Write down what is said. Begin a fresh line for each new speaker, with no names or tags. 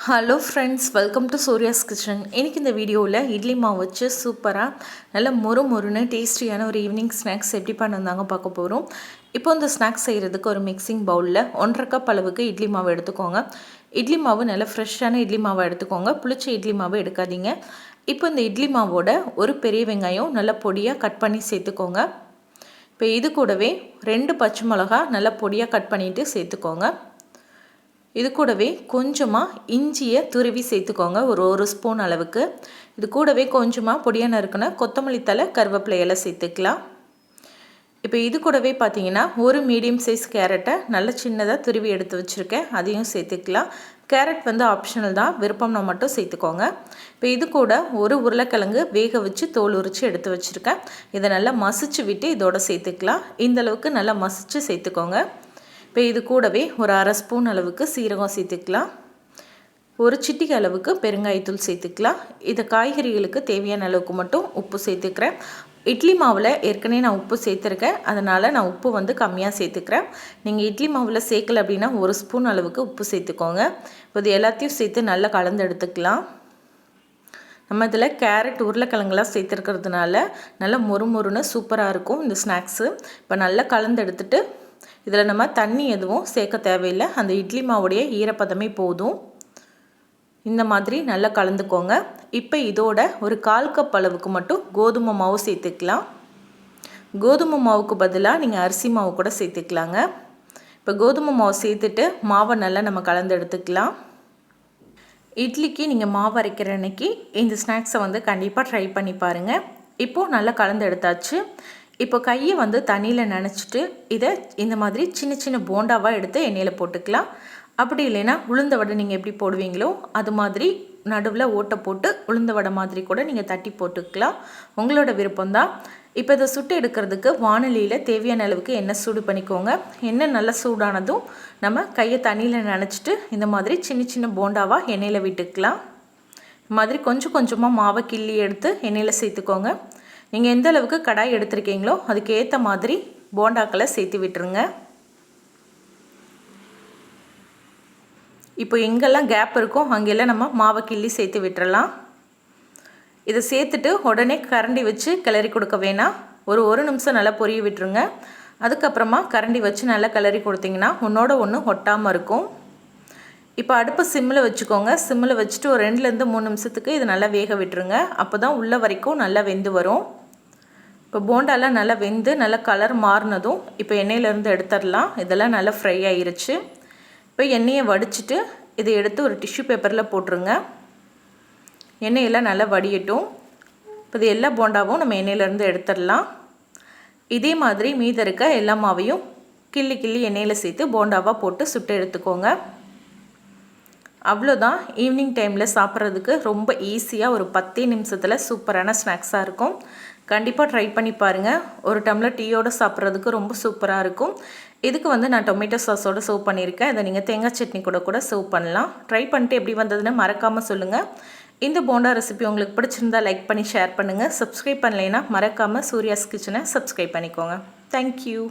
Hello friends, welcome to Surya's kitchen. இன்றைக்கி இந்த வீடியோவில் இட்லி மாவு வச்சு சூப்பராக நல்ல மொறுன்னு டேஸ்டியான ஒரு ஈவினிங் ஸ்நாக்ஸ் எப்படி பண்ணுந்தாங்க பார்க்க போகிறோம். இப்போ இந்த ஸ்நாக்ஸ் செய்கிறதுக்கு ஒரு மிக்சிங் பவுலில் 1.5 கப் அளவுக்கு இட்லி மாவு எடுத்துக்கோங்க. இட்லி மாவு நல்ல ஃப்ரெஷ்ஷான இட்லி மாவை எடுத்துக்கோங்க, புளிச்ச இட்லி மாவு எடுக்காதீங்க. இப்போ இந்த இட்லி மாவோட ஒரு பெரிய வெங்காயம் நல்ல பொடியாக கட் பண்ணி சேர்த்துக்கோங்க. இப்போ இது கூடவே 2 பச்சை மிளகா நல்லா பொடியாக கட் பண்ணிவிட்டு சேர்த்துக்கோங்க. இது கூடவே கொஞ்சமாக இஞ்சியை துருவி சேர்த்துக்கோங்க, ஒரு ஸ்பூன் அளவுக்கு. இது கூடவே கொஞ்சமாக பொடியாக நறுக்குன கொத்தமல்லி தழை, கருவேப்பிலை இலை சேர்த்துக்கலாம். இப்போ இது கூடவே பார்த்தீங்கன்னா ஒரு மீடியம் சைஸ் கேரட்டை நல்ல சின்னதாக துருவி எடுத்து வச்சுருக்கேன், அதையும் சேர்த்துக்கலாம். கேரட் வந்து ஆப்ஷனல் தான், விருப்பம்னா மட்டும் சேர்த்துக்கோங்க. இப்போ இது கூட ஒரு உருளைக்கிழங்கு வேக வச்சு தோல் உரித்து எடுத்து வச்சுருக்கேன். இதை நல்லா மசிச்சு விட்டு இதோட சேர்த்துக்கலாம். இந்தளவுக்கு நல்லா மசிச்சு சேர்த்துக்கோங்க. இப்போ இது கூடவே ஒரு 1/2 ஸ்பூன் அளவுக்கு சீரகம் சேர்த்துக்கலாம். ஒரு சிட்டிகை அளவுக்கு பெருங்காயத்தூள் சேர்த்துக்கலாம். இதை காய்கறிகளுக்கு தேவையான அளவுக்கு மட்டும் உப்பு சேர்த்துக்கிறேன். இட்லி மாவில் ஏற்கனவே நான் உப்பு சேர்த்துருக்கேன், அதனால் நான் உப்பு வந்து கம்மியாக சேர்த்துக்கிறேன். நீங்கள் இட்லி மாவில் சேர்க்கலை அப்படின்னா 1 ஸ்பூன் அளவுக்கு உப்பு சேர்த்துக்கோங்க. இப்போ இது எல்லாத்தையும் சேர்த்து நல்லா கலந்து எடுத்துக்கலாம். நம்ம இதில் கேரட் உருளைக்கிழங்குலாம் சேர்த்துருக்கிறதுனால நல்லா மொறுன்னு சூப்பராக இருக்கும் இந்த ஸ்நாக்ஸு. இப்போ நல்லா கலந்து எடுத்துகிட்டு இதில் நம்ம தண்ணி எதுவும் சேர்க்க தேவையில்லை, அந்த இட்லி மாவுடைய ஈரப்பதமே போதும். இந்த மாதிரி நல்லா கலந்துக்கோங்க. இப்போ இதோட ஒரு 1/4 கப் அளவுக்கு மட்டும் கோதுமை மாவு சேர்த்துக்கலாம். கோதுமை மாவுக்கு பதிலாக நீங்கள் அரிசி மாவு கூட சேர்த்துக்கலாங்க. இப்போ கோதுமை மாவு சேர்த்துட்டு மாவை நல்லா நம்ம கலந்து எடுத்துக்கலாம். இட்லிக்கு நீங்கள் மாவு அரைக்கிற அன்னைக்கு இந்த ஸ்நாக்ஸை வந்து கண்டிப்பாக ட்ரை பண்ணி பாருங்கள். இப்போது நல்லா கலந்து எடுத்தாச்சு. இப்போ கையை வந்து தண்ணியில் நனைச்சிட்டு இதை இந்த மாதிரி சின்ன சின்ன போண்டாவாக எடுத்து எண்ணெயில் போட்டுக்கலாம். அப்படி இல்லைன்னா உளுந்த வடை நீங்கள் எப்படி போடுவீங்களோ அது மாதிரி நடுவில் ஓட்டை போட்டு உளுந்த வடை மாதிரி கூட நீங்கள் தட்டி போட்டுக்கலாம், உங்களோட விருப்பம்தான். இப்போ இதை சுட்டு எடுக்கிறதுக்கு வானலியில் தேவையான அளவுக்கு எண்ணெய் சூடு பண்ணிக்கோங்க. எண்ணெய் நல்லா சூடானதும் நம்ம கையை தண்ணியில் நனைச்சிட்டு இந்த மாதிரி சின்ன சின்ன போண்டாவாக எண்ணெயில் விட்டுக்கலாம். இந்த மாதிரி கொஞ்சம் கொஞ்சமாக மாவை கிள்ளி எடுத்து எண்ணெயில் சேர்த்துக்கோங்க. நீங்கள் எந்த அளவுக்கு கடாய் எடுத்துருக்கீங்களோ அதுக்கு ஏற்ற மாதிரி போண்டாக்களை சேர்த்து விட்டுருங்க. இப்போ எங்கெல்லாம் கேப் இருக்கோ அங்கெல்லாம் நம்ம மாவை கிள்ளி சேர்த்து விட்டுறலாம். இதை சேர்த்துட்டு உடனே கரண்டி வச்சு கிளறி கொடுக்க வேணாம், ஒரு நிமிஷம் நல்லா பொரிய விட்டுருங்க. அதுக்கப்புறமா கரண்டி வச்சு நல்லா கிளறி கொடுத்தீங்கன்னா ஒன்றோட ஒன்று ஒட்டாமல் இருக்கும். இப்போ அடுப்பை சிம்மில் வச்சுக்கோங்க. சிம்மில் வச்சுட்டு ஒரு 2லேருந்து 3 நிமிஷத்துக்கு இது நல்லா வேக விட்டுருங்க. அப்போ தான் உள்ள வரைக்கும் நல்லா வெந்து வரும். இப்போ போண்டாலாம் நல்லா வெந்து நல்லா கலர் மாறினதும் இப்போ எண்ணெயிலேருந்து எடுத்துடலாம். இதெல்லாம் நல்லா ஃப்ரை ஆயிருச்சு. இப்போ எண்ணெயை வடிச்சிட்டு இதை எடுத்து ஒரு டிஷ்யூ பேப்பரில் போட்டுருங்க. எண்ணெயெல்லாம் நல்லா வடியட்டும். இப்போ இது எல்லா போண்டாவும் நம்ம எண்ணெயிலேருந்து எடுத்துடலாம். இதே மாதிரி மீதி இருக்க எல்லா மாவையும் கிள்ளி எண்ணெயில் சேர்த்து போண்டாவாக போட்டு சுட்டு எடுத்துக்கோங்க. அவ்வளோதான். ஈவினிங் டைமில் சாப்பிட்றதுக்கு ரொம்ப ஈஸியாக ஒரு 10 நிமிஷத்தில் சூப்பரான ஸ்நாக்ஸாக இருக்கும். கண்டிப்பாக ட்ரை பண்ணி பாருங்கள். ஒரு டம்ளர் டீயோடு சாப்பிட்றதுக்கு ரொம்ப சூப்பராக இருக்கும். இதுக்கு வந்து நான் டொமேட்டோ சாஸோடு சர்வ் பண்ணியிருக்கேன். இதை நீங்கள் தேங்காய் சட்னி கூட சர்வ் பண்ணலாம். ட்ரை பண்ணிட்டு எப்படி வந்ததுன்னு மறக்காமல் சொல்லுங்கள். இந்த போண்டா ரெசிபி உங்களுக்கு பிடிச்சிருந்தா லைக் பண்ணி ஷேர் பண்ணுங்கள். சப்ஸ்கிரைப் பண்ணலைன்னா மறக்காமல் சூர்யாஸ் கிச்சனை சப்ஸ்கிரைப் பண்ணிக்கோங்க. தேங்க்யூ.